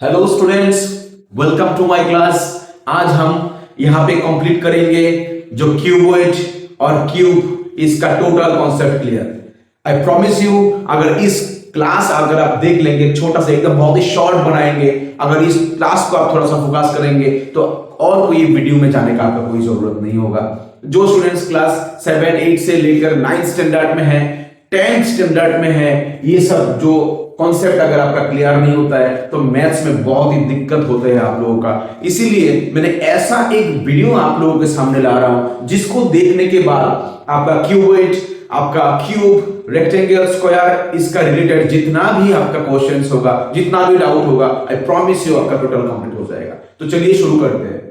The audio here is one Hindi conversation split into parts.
Hello students, welcome to my class. आज हम यहाँ पे कंप्लीट करेंगे जो क्यूबॉइड और क्यूब, इसका total concept clear. I promise you, अगर इस क्लास अगर आप देख लेंगे, छोटा सा एकदम बहुत ही शॉर्ट बनाएंगे, अगर इस क्लास को आप थोड़ा सा फोकस करेंगे तो और कोई वीडियो में जाने का आपका कोई जरूरत नहीं होगा। जो स्टूडेंट्स क्लास 7, 8 से लेकर 9th स्टैंडर्ड में है, 10th स्टैंडर्ड में है, ये सब जो कॉन्सेप्ट अगर आपका क्लियर नहीं होता है तो मैथ्स में बहुत ही दिक्कत होते हैं आप लोगों का। इसीलिए मैंने ऐसा एक वीडियो आप लोगों के सामने ला रहा हूं जिसको देखने के बाद आपका क्यूबॉइड, आपका क्यूब, रेक्टेंगल, स्क्वायर, इसका रिलेटेड जितना भी आपका क्वेश्चंस होगा, जितना भी डाउट होगा, आई प्रॉमिस यू आपका टोटल कंप्लीट हो जाएगा। तो चलिए शुरू करते हैं।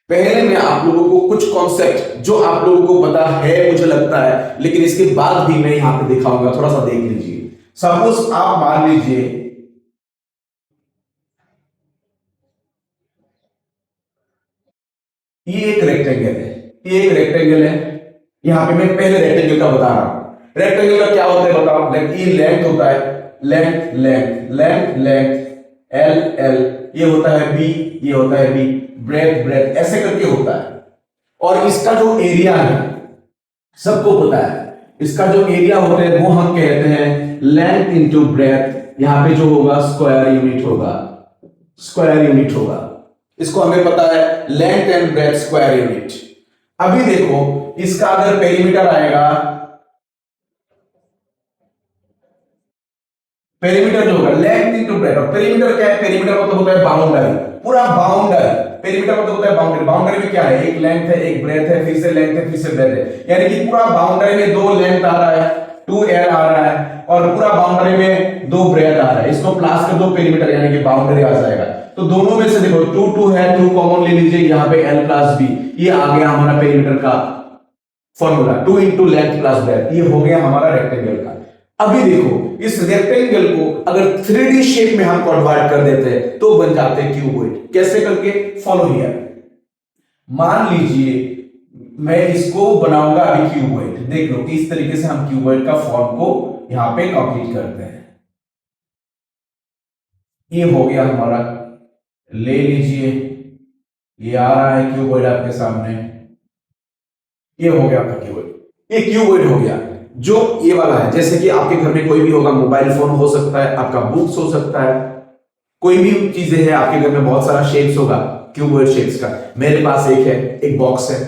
पहले मैं आप लोगों को कुछ कॉन्सेप्ट जो आप लोगों को पता है मुझे लगता है, लेकिन इसके बाद भी मैं यहां पे दिखाऊंगा, थोड़ा सा देख लीजिए। सपोज आप मान लीजिए ये एक रेक्टेंगल है, ये एक रेक्टेंगल है। यहां पे मैं पहले रेक्टेंगल का बता रहा हूं। रेक्टेंगल का क्या होता है बताओ? ये लेंथ होता है, length length length length, L L, ये होता है बी, ये होता है बी, ब्रेथ ब्रेथ, ऐसे करके होता है। और इसका जो एरिया है सबको पता है, इसका जो एरिया होता है वो हम कहते हैं लेंथ इंटू ब्रेथ। यहां पे जो होगा स्क्वायर यूनिट होगा, स्क्वायर यूनिट होगा। इसको हमें पता है, length and breadth square unit. अभी देखो इसका अगर पेरीमीटर आएगा, पेरीमीटर जो होगा लेंथ इंटू ब्रेथ, और पेरीमीटर क्या है? पेरीमीटर मतलब होता है बाउंड्री, पूरा बाउंड्री। पेरीमीटर मतलब होता है बाउंड्री। बाउंड्री में क्या है? एक लेंथ है, एक ब्रेथ है, फिर से लेंथ है, फिर से ब्रेथ है, यानी कि पूरा बाउंड्री में दो लेंथ आ रहा है, 2l आ रहा है, और पूरा बाउंड्री में दो ब्रेथ आ रहा है। इसको प्लस कर दो, पेरीमीटर यानी कि बाउंड्री आ जाएगा। तो दोनों में से देखो 2 2 है, 2 कॉमन ले लीजिए, यहां पे l प्लस b, ये आ गया हमारा पेरीमीटर का formula, 2 into length plus breadth, ये हो गया हमारा रेक्टेंगल का। अभी देखो इस रेक्टेंगल को अगर 3D शेप में हम कन्वर्ट कर देते हैं तो बन जाते हैं क्यूबॉइड। कैसे करके? Follow here. मान लीजिए मैं इसको बनाऊंगा अभी क्यूबॉइड, देख लो किस तरीके से हम क्यूबॉइड का फॉर्म को यहां पे कंप्लीट करते हैं। ये हो गया हमारा, ले लीजिए, ये आ रहा है क्यूबॉइड आपके सामने, ये हो गया आपका क्यूबॉइड, ये क्यूबॉइड हो गया। जो ये वाला है, जैसे कि आपके घर में कोई भी होगा, मोबाइल फोन हो सकता है, आपका बुक्स हो सकता है, कोई भी चीजें हैं आपके घर में, बहुत सारा शेप्स होगा क्यूबॉइड शेप्स का। मेरे पास एक है, एक बॉक्स है,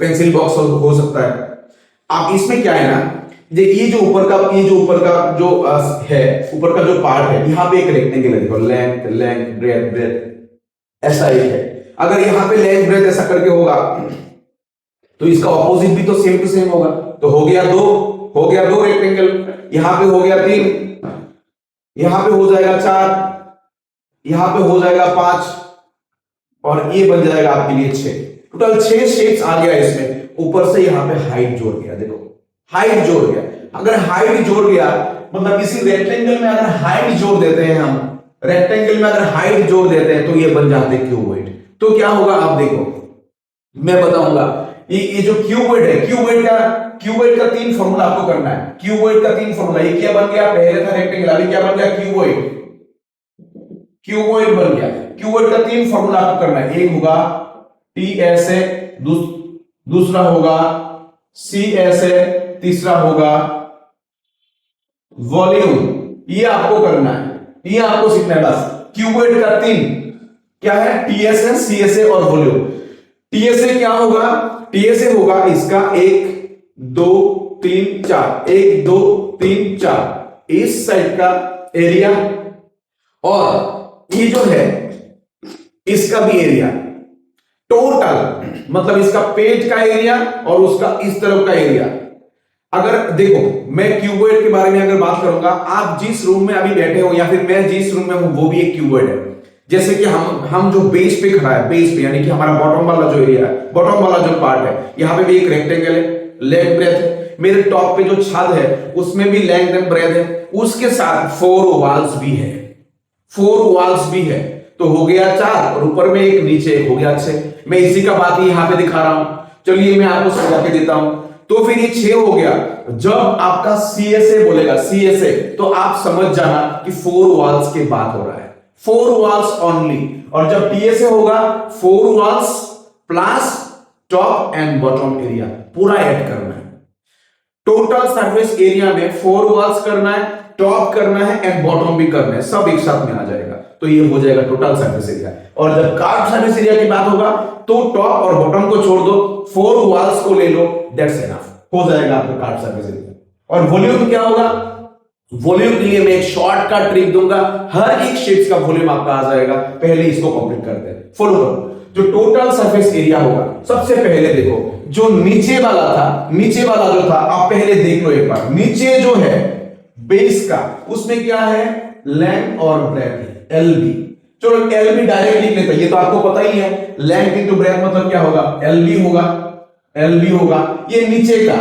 पेंसिल बॉक्स हो सकता है। आप इसमें क्या है ना, ये जो ऊपर का जो है, ऊपर का जो पार्ट है, यहां पे एक रेक्टेंगल है, देखो लेंथ लेंथ ब्रेथ ब्रेथ, ऐसा एक है। अगर यहां पे लेंथ ब्रेथ ऐसा करके होगा तो इसका ऑपोजिट भी तो सेम टू सेम होगा। तो हो गया दो रेक्टेंगल, यहां पे हो गया 3, यहां पे हो जाएगा 4, यहां पे हो जाएगा 5, और ये बन जाएगा आपके लिए 6। टोटल 6 शेप्स आ गया इसमें। ऊपर से यहां पे हाइट जोड़ गया, देखो हाइट जोड़ गया। अगर हाइट जोड़ गया मतलब इसी रेक्टेंगल में अगर हाइट जोड़ देते हैं हम, रेक्टेंगल में अगर हाइट जोड़ देते हैं तो ये बन जाते हैं क्यूबॉइड। तो क्या होगा आप देखो, मैं बताऊंगा। ये जो क्यूबॉइड है, क्यूबॉइड का 3 फॉर्मूला आपको करना है। क्यूबॉइड का 3 फॉर्मूला, ये क्या बन गया? पहले था रेक्टेंगल, अभी क्या बन गया? क्यूबॉइड, क्यूबॉइड बन गया। क्यूबॉइड का 3 फॉर्मूला आपको करना है। एक होगा TSA, दूसरा होगा CSA, तीसरा होगा वॉल्यूम। ये आपको करना है, ये आपको सीखना है बस। क्यूबॉइड का 3 क्या है? TSA, CSA और वॉल्यूम। TSA क्या होगा? TSA होगा इसका 1 2 3 4, 1 2 3 4, इस साइड का एरिया, और ये जो है इसका भी एरिया, टोटल मतलब इसका पेट का एरिया और उसका इस तरफ का एरिया। अगर देखो मैं क्यूबॉइड के बारे में अगर बात करूंगा, आप जिस रूम में अभी बैठे हो या फिर मैं जिस रूम में हूं वो भी एक क्यूबॉइड है। जैसे कि हम जो बेस पे खड़ा है, बेस पे यानी कि हमारा बॉटम वाला जो एरिया है, बॉटम वाला जो पार्ट है, यहां पे भी एक रेक्टेंगल है, लेंथ ब्रेथ है। मेरे टॉप पे जो छत है उसमें भी लेंथ एंड ब्रेथ है, उसके साथ 4 वॉल्स भी है, 4 वॉल्स भी है। तो हो गया 4, और ऊपर में एक, नीचे एक, हो गया 6। मैं इसी का बात ही यहां पे दिखा रहा हूं। चलिए मैं आपको समझा के देता हूं। तो फिर ये 6 हो गया। जब आपका CSA बोलेगा, CSA, तो आप समझ जाना कि 4 वॉल्स की बात हो रहा है, 4 वॉल्स ओनली। और जब TSA होगा 4 walls plus top and bottom area पूरा ऐड करना है। टोटल सरफेस एरिया में 4 वॉल्स करना है, टॉप करना है एंड बॉटम भी करना है, सब एक साथ में आ जाएगा, तो ये हो जाएगा टोटल सरफेस एरिया। और जब कार्व सरफेस एरिया की बात होगा तो टॉप और बॉटम को छोड़ दो, 4 वॉल्स को ले लो, दैट्स इनफ, हो जाएगा आपका कार्व सरफेस एरिया। और वॉल्यूम क्या होगा? वॉल्यूम के लिए मैं एक शॉर्टकट ट्रिक दूंगा, हर एक शेप्स का वॉल्यूम आपका आ जाएगा। पहले इसको कंप्लीट करते हैं, फॉलो करो। जो टोटल सरफेस एरिया होगा, सबसे पहले देखो जो नीचे वाला था, नीचे वाला जो था आप पहले देख लो एक बार। नीचे जो है बेस का, उसमें क्या है? लेंथ और ब्रेथ, LB। चलो LB डायरेक्ट लिख लेते हैं, ये तो आपको पता ही है, लेंथ इनटू ब्रेथ मतलब क्या होगा? LB होगा, LB होगा। ये नीचे का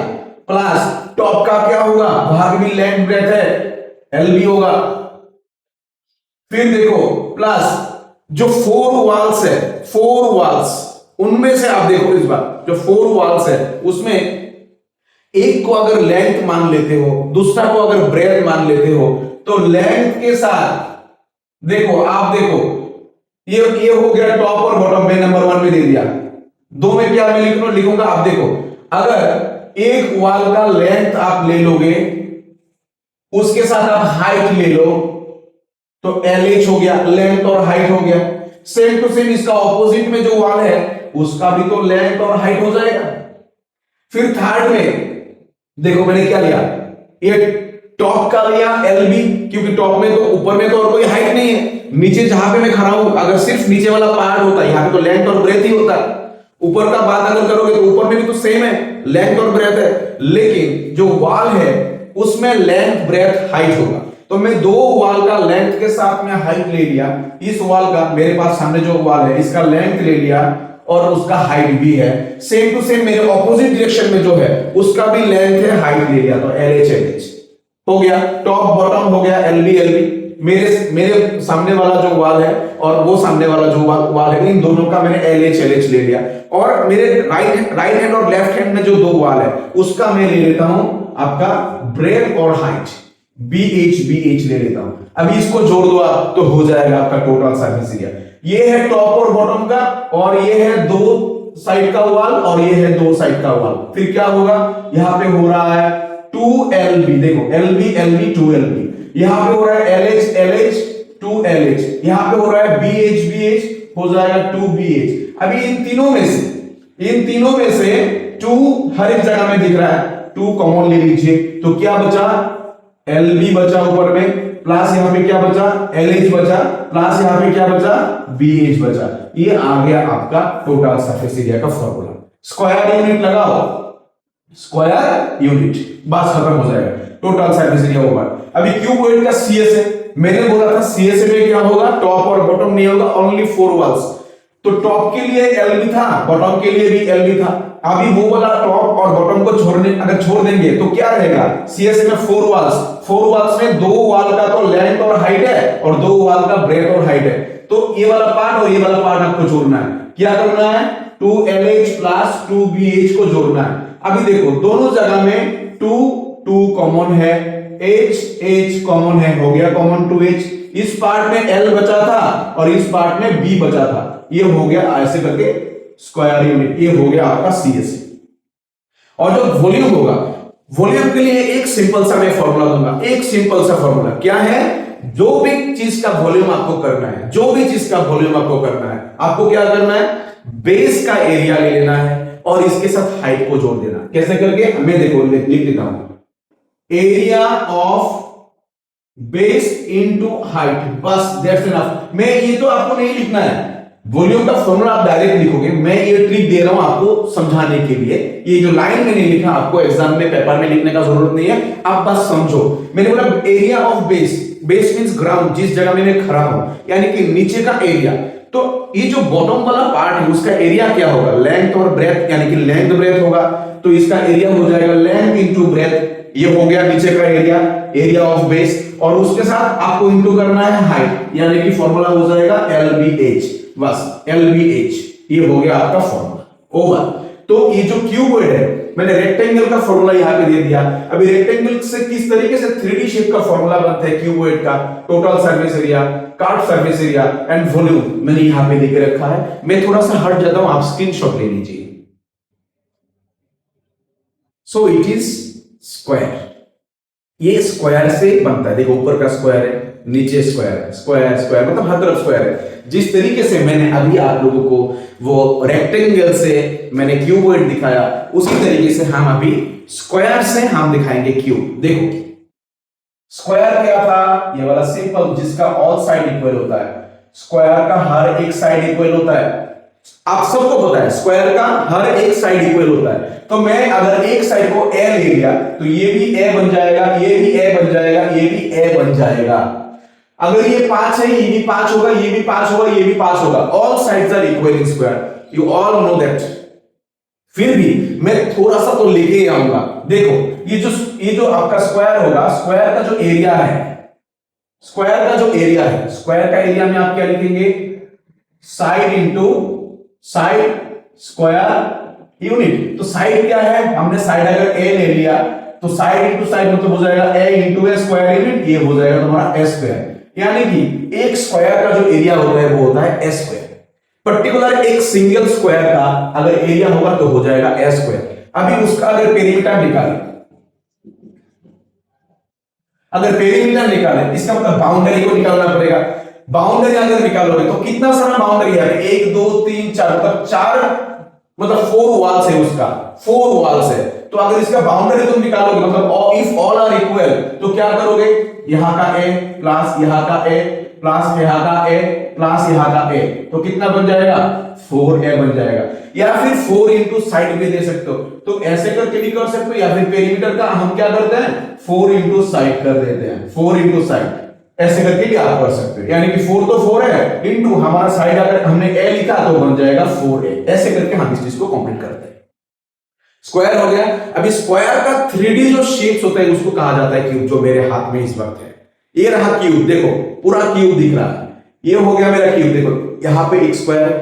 प्लस टॉप का क्या होगा? भाग भी लेंथ ब्रेथ है, LB होगा। फिर देखो प्लस जो 4 वॉल्स है, 4 वॉल्स, उनमें से आप देखो इस बार जो 4 वॉल्स है उसमें एक को अगर लेंथ मान लेते हो, दूसरा को अगर ब्रेथ मान लेते हो, तो लेंथ के साथ देखो, आप देखो ये हो गया टॉप और बॉटम में, नंबर 1 में दे दिया। 2 में क्या मैं लिखूंगा? आप देखो, अगर एक वॉल का लेंथ आप ले लोगे, उसके साथ आप हाइट ले लो, तो LH हो गया, लेंथ और हाइट हो गया। सेम टू सेम इसका ऑपोजिट में जो वॉल है उसका भी तो लेंथ और हाइट हो जाएगा। फिर थर्ड में देखो मैंने क्या लिया, ये टॉप का लिया LB, क्योंकि टॉप में तो, ऊपर में तो और कोई हाइट नहीं है। नीचे जहां पे मैं खड़ा हूं, अगर सिर्फ नीचे वाला पार्ट होता, यहां पे तो लेंथ और ब्रेथ ही होता। ऊपर का बात अगर करोगे तो ऊपर में भी तो सेम है, लेंथ और ब्रेथ है, लेकिन जो वॉल है उसमें लेंथ ब्रेथ हाइट होगा। तो मैं 2 वॉल का लेंथ के साथ में हाइट ले लिया। इस वॉल का, मेरे पास सामने जो वॉल है, इसका लेंथ ले लिया और उसका हाइट भी है। सेम टू सेम मेरे ऑपोजिट डायरेक्शन में जो है उसका भी लेंथ है, हाइट ले लिया, तो LH LH हो गया। टॉप बॉटम हो गया LB LB। मेरे सामने वाला जो वॉल है और वो सामने वाला जो वॉल है, इन दोनों का मैंने LH LH ले लिया। और मेरे राइट हैंड और लेफ्ट हैंड में जो 2 वॉल है उसका मैं ले लेता हूं आपका ब्रेथ और हाइट, BH ले लेता हूं। अभी इसको जोड़ दो आप, तो हो जाएगा आपका टोटल सरफेस एरिया। ये है टॉप और बॉटम का, और ये है 2 साइड का वॉल, और ये है 2 साइड का वॉल। फिर क्या होगा? यहां पे हो रहा है 2LB, देखो LB LB 2LB, यहां पे हो रहा है LH LH 2LH, यहां पे हो रहा है BH BH, हो जाएगा 2BH। अभी इन तीनों में से 2 हर एक जगह में दिख रहा है, 2 कॉमन ले लीजिए, तो क्या बचा? LB बचा ऊपर में, प्लस यहां पे क्या बचा? LH बचा, प्लस यहां पे क्या बचा? BH बचा। ये आ गया आपका टोटल सरफेस एरिया का फॉर्मूला। स्क्वायर यूनिट लगाओ, स्क्वायर यूनिट, बस खत्म हो जाएगा, टोटल सरफेस एरिया होगा। अभी क्यूबॉइड का CSA, मैंने बोला था CSA में क्या होगा? टॉप और बॉटम नहीं होगा, ओनली 4 वॉल्स। तो टॉप के लिए LB था, बॉटम के लिए भी LB था। अभी वो वाला टॉप और बॉटम को छोड़ देंगे तो क्या रहेगा? CSA में 4 वॉल्स में 2 वॉल का तो लेंथ और हाइट है और 2 वॉल का ब्रेथ और हाइट है। तो ये वाला पार्ट और ये वाला पार्ट आपको जोड़ना है। क्या करना है? 2LH प्लस 2BH को जोड़ना है। अभी देखो दोनों जगह में 2 कॉमन है, H कॉमन है, हो गया कॉमन 2H। इस पार्ट में L बचा था और इस पार्ट में B बचा था, ये हो गया ऐसे करके स्क्वायर यूनिट, ये हो गया आपका CSA। और जो वॉल्यूम होगा, वॉल्यूम के लिए एक सिंपल सा मैं फॉर्मूला दूंगा, एक सिंपल सा फॉर्मूला। क्या है? जो भी चीज का वॉल्यूम आपको करना है, जो भी चीज का वॉल्यूम आपको करना है, आपको क्या करना है? बेस का एरिया ले लेना है और इसके साथ हाइट को जोड़ देना। कैसे करके? मैं देखो लिख देता हूं, area of base into height, बस दैट्स इनफ। मैं ये तो आपको नहीं लिखना है, वॉल्यूम का फॉर्मूला आप डायरेक्ट लिखोगे। मैं ये ट्रिक दे रहा हूं आपको समझाने के लिए। ये जो लाइन मैंने लिखा आपको एग्जाम में पेपर में लिखने का जरूरत नहीं है, आप बस समझो। मैंने बोला area of base, base means ground, जिस जगह में मैं खड़ा हूं, यानी कि नीचे का एरिया। तो ये जो बॉटम वाला पार्ट है उसका एरिया क्या होगा? लेंथ और ब्रेथ, यानी कि लेंथ ब्रेथ होगा, तो इसका एरिया हो जाएगा लेंथ इनटू ब्रेथ। ये हो गया नीचे का एरिया, एरिया ऑफ बेस, और उसके साथ आपको इनटू करना है हाइट, यानी कि फॉर्मूला हो जाएगा LBH, बस LBH। ये हो गया आपका फॉर्मूला ओवर। तो ये जो क्यूबॉइड है, मैंने रेक्टेंगल का फॉर्मूला यहाँ पे दे दिया। अभी रेक्टेंगल से किस तरीके से 3D शेप का फॉर्मूला बनता है क्यूबॉइड का, total surface area, card surface area and volume मैंने यहाँ पे देके रखा है। मैं थोड़ा सा हट जाता हूं, आप स्क्रीनशॉट ले लीजिए। सो इट इज स्क्वायर, ये स्क्वायर से बनता है। देखो ऊपर का स्क्वायर है, नीचे स्क्वायर है, स्क्वायर स्क्वायर मतलब हर तरफ स्क्वायर है। जिस तरीके से मैंने अभी आप लोगों को वो रेक्टेंगल से मैंने क्यूबॉइड दिखाया, उसी तरीके से हम अभी स्क्वायर से हम दिखाएंगे क्यूब। देखो स्क्वायर क्या था, ये वाला सिंपल जिसका ऑल साइड इक्वल होता है। स्क्वायर का हर एक साइड इक्वल होता है, आप सबको पता है स्क्वायर का हर एक साइड इक्वल होता है। तो मैं अगर एक साइड को ए ले लिया तो ये भी ए बन जाएगा, ये भी ए बन जाएगा, ये भी ए बन जाएगा। अगर ये 5 है, ये भी 5 होगा, ये भी 5 होगा, ये भी 5 होगा। All sides are equal in square, you all know that. फिर भी मैं थोड़ा सा तो लेके आऊंगा। देखो ये जो आपका स्क्वायर होगा, स्क्वायर का जो एरिया है, स्क्वायर का जो एरिया है, स्क्वायर का एरिया में आप क्या लिखेंगे, side into side square unit. तो साइड क्या है, हमने साइड अगर ए ले लिया तो साइड इंटू साइड मतलब हो जाएगा ए इंटू ए स्क्वायर यूनिट, ये हो जाएगा तुम्हारा ए स्क्वायर। यानी कि एक स्क्वायर का जो एरिया होता है वो होता है ए स्क्वायर। पर्टिकुलर एक सिंगल स्क्वायर का अगर एरिया होगा तो हो जाएगा ए स्क्वायर। अभी उसका अगर पेरीमीटर निकालें, अगर पेरीमीटर निकालें इसका मतलब बाउंड्री को निकालना पड़ेगा। बाउंड्री अगर निकालोगे तो कितना सारा बाउंड्री है, 1 2 3 4 मतलब 4 मतलब 4 वॉल्स है, उसका 4 वॉल्स है। तो अगर इसका बाउंड्री तुम निकालोगे मतलब इफ ऑल आर इक्वल तो क्या करोगे, यहां का ए प्लस यहां का ए प्लस यहां का ए प्लस यहां का ए, तो कितना बन जाएगा 4a बन जाएगा। या फिर 4 इंटू साइड भी दे सकते हो, तो ऐसे करके भी कर सकते हो। या फिर पेरीमीटर का हम क्या करते हैं 4 इंटू साइड कर देते हैं, 4 इंटू साइड ऐसे करके भी आप कर सकते हो। यानी कि 4 तो 4 है इंटू हमारा साइड अगर हमने a लिखा तो बन जाएगा 4a। ऐसे करके हम इस चीज को कंप्लीट करते हैं। स्क्वायर हो गया। अभी स्क्वायर का 3D जो शेप्स होता है उसको कहा जाता है क्यूब, जो मेरे हाथ में इस वक्त है। ये रहा क्यूब, देखो पूरा क्यूब दिख रहा है। ये हो गया मेरा क्यूब। देखो यहाँ पे एक स्क्वायर है,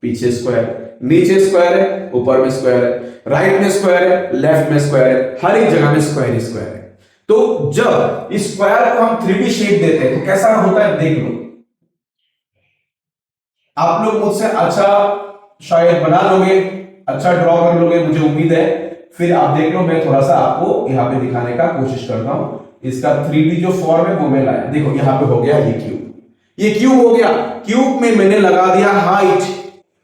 पीछे स्क्वायर है, नीचे स्क्वायर है, ऊपर में स्क्वायर है, राइट में स्क्वायर है, लेफ्ट में स्क्वायर है, हर एक जगह में स्क्वायर ही स्क्वायर है। तो जब इस स्क्वायर को हम 3D शेप देते हैं तो कैसा होता है देख लो। आप लोग मुझसे अच्छा शायद बना लोगे, अच्छा ड्रॉ कर लोगे, मुझे उम्मीद है। फिर आप देख लो, मैं थोड़ा सा आपको यहाँ पे दिखाने का कोशिश करता हूं। इसका 3D जो फॉर्म है वो मैं लाया। देखो यहाँ पे हो गया ये क्यूब, ये क्यूब हो गया। क्यूब में मैंने लगा दिया हाइट।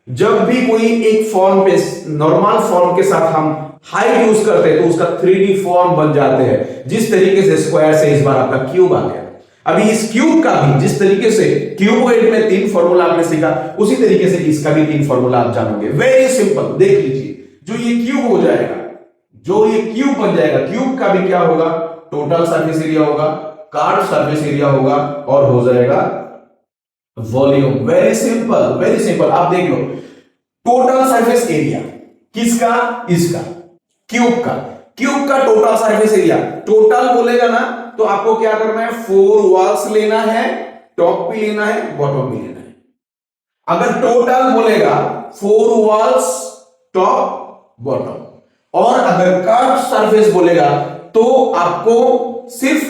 जब भी कोई एक फॉर्म पे नॉर्मल फॉर्म के साथ हम हाइट यूज करते हैं तो उसका 3D फॉर्म बन जाते हैं। जिस तरीके से स्क्वायर से इस बार आपका क्यूब आ गया। अभी इस क्यूब का भी जिस तरीके से क्यूबॉइड में 3 फॉर्मूला आपने सीखा, उसी तरीके से इसका भी 3 फॉर्मूला आप जानोगे। वेरी सिंपल, देख लीजिए। जो ये क्यूब हो जाएगा, जो ये क्यूब बन जाएगा, क्यूब का भी क्या होगा, टोटल सरफेस एरिया होगा, कार्ड सरफेस एरिया होगा और हो जाएगा volume. Very simple, very simple. आप देख लो, टोटल सरफेस एरिया किसका, इसका क्यूब का, क्यूब का टोटल सरफेस एरिया। टोटल बोलेगा ना तो आपको क्या करना है, 4 वॉल्स लेना है, टॉप भी लेना है, बॉटम भी लेना है। अगर टोटल बोलेगा 4 वॉल्स टॉप बॉटम, और अगर कर्व सरफेस बोलेगा तो आपको सिर्फ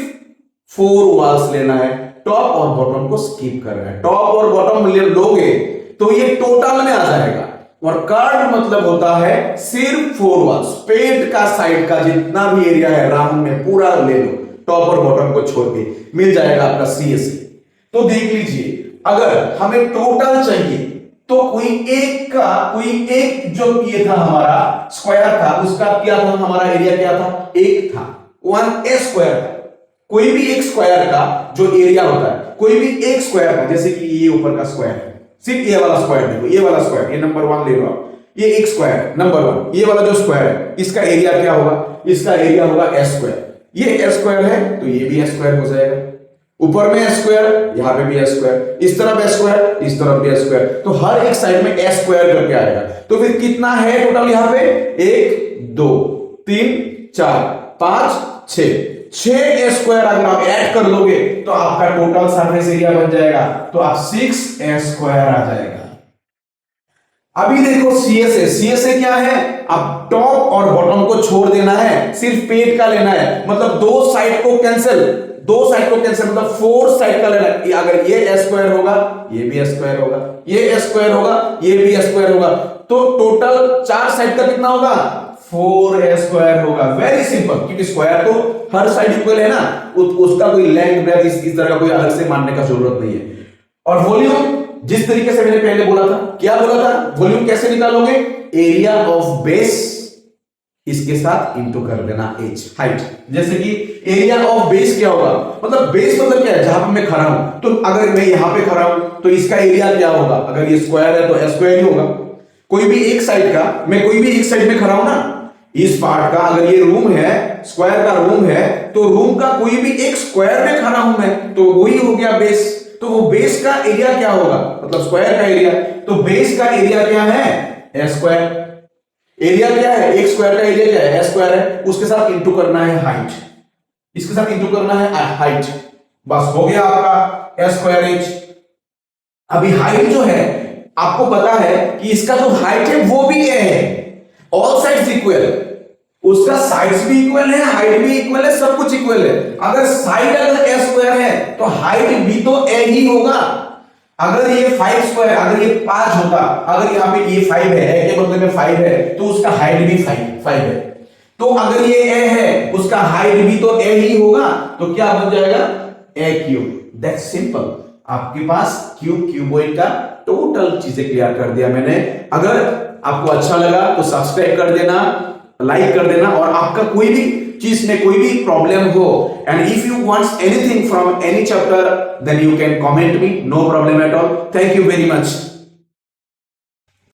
4 वॉल्स लेना है, टॉप और बॉटम को स्किप करना है। टॉप और बॉटम लोगे तो ये टोटल में आ जाएगा। और कर्व मतलब होता है सिर्फ 4 वॉल्स, पेट का साइड का जितना भी एरिया है राउंड में पूरा ले लो, टॉप और बॉटम को छोड़ के मिल जाएगा आपका CSA। तो देख लीजिए, अगर हमें टोटल चाहिए तो कोई एक जो ये था हमारा स्क्वायर था, उसका क्या था, हमारा एरिया क्या था, 1 था, 1a स्क्वायर था। कोई भी एक स्क्वायर का जो एरिया होता है, कोई भी एक स्क्वायर का, जैसे कि ये ऊपर का स्क्वायर है, सिर्फ ये वाला स्क्वायर देखो, ये वाला स्क्वायर, ये नंबर 1 ले लो आप, ये एक स्क्वायर नंबर 1, ये वाला जो स्क्वायर है इसका एरिया क्या होगा, इसका एरिया होगा a स्क्वायर। ये a स्क्वायर है तो ये भी a स्क्वायर हो जाएगा। ऊपर में स्क्वायर, यहां पे भी a स्क्वायर, इस तरफ a स्क्वायर, इस तरफ भी a स्क्वायर, तो हर एक साइड में a स्क्वायर करके आएगा। तो फिर कितना है टोटल यहां पे, 1 2 3 4 5 6 a स्क्वायर अगर आप ऐड कर दोगे तो आपका टोटल सरफेस एरिया बन जाएगा। तो आप 6a स्क्वायर आ जाएगा। अभी देखो सीएसए क्या है, अब टॉप और बॉटम को छोड़ देना है, सिर्फ पेट का लेना है, मतलब दो साइड को कैंसिल, मतलब 4 साइड का लेना है। अगर ये ए स्क्वायर होगा, ये भी ए स्क्वायर होगा, ये ए स्क्वायर होगा, ये भी ए स्क्वायर होगा, तो टोटल 4 साइड का कितना होगा, 4 स्क्वायर होगा। वेरी सिंपल, क्योंकि स्क्वायर तो हर साइड इक्वल है ना, उसका कोई लेंथ ब्रेथ इस तरह का कोई अलग से मानने का जरूरत नहीं है। और वॉल्यूम जिस तरीके से मैंने पहले बोला था, क्या बोला था, वॉल्यूम कैसे निकालोगे, एरिया ऑफ बेस इसके साथ इंटू कर देना एच, हाइट। जैसे कि एरिया ऑफ बेस क्या होगा, मतलब बेस मतलब क्या है, जहां पे मैं खड़ा हूं, तो अगर मैं यहां पे खड़ा हूं तो इसका एरिया क्या होगा, अगर ये स्क्वायर है तो स्क्वायर ही होगा। कोई भी एक साइड का, मैं कोई भी एक साइड में खड़ा हूं ना, इस पार्ट का, अगर ये रूम है, स्क्वायर का रूम है, तो रूम का कोई भी एक स्क्वायर में खड़ा हूं मैं, तो वही हो गया बेस। तो वो बेस का एरिया क्या होगा, मतलब स्क्वायर का एरिया, तो बेस का एरिया क्या है, ए स्क्वायर। एरिया क्या है, एक स्क्वायर का एरिया क्या है, ए स्क्वायर है, उसके साथ इंटू करना है हाइट, इसके साथ इंटू करना है हाइट, बस हो गया आपका ए स्क्वायर एच। अभी हाइट जो है, आपको पता है कि इसका जो हाइट है वो भी ए है, ऑल साइड्स इक्वल, उसका साइड्स भी इक्वल है, हाइट भी इक्वल है, सब कुछ इक्वल है। अगर साइड अगर ए स्क्वायर है तो हाइट भी तो ए ही होगा। अगर ये 5 स्क्वायर, अगर ये 5 होता, अगर यहाँ पे ये 5 है, ए के बदले में 5 है, तो उसका हाइट भी 5 है। तो अगर ये ए है, उसका हाइट भी तो ए ही होगा, तो क्या बन जाएगा, ए क्यूब। That's simple. आपके पास क्यूबॉइड का टोटल चीजें क्लियर कर दिया मैंने। अगर आपको अच्छा लगा तो सब्सक्राइब कर देना, लाइक कर देना, और आपका कोई भी चीज में कोई भी प्रॉब्लम हो, and if you wants anything from any chapter, then you can comment me, no problem at all. Thank you very much.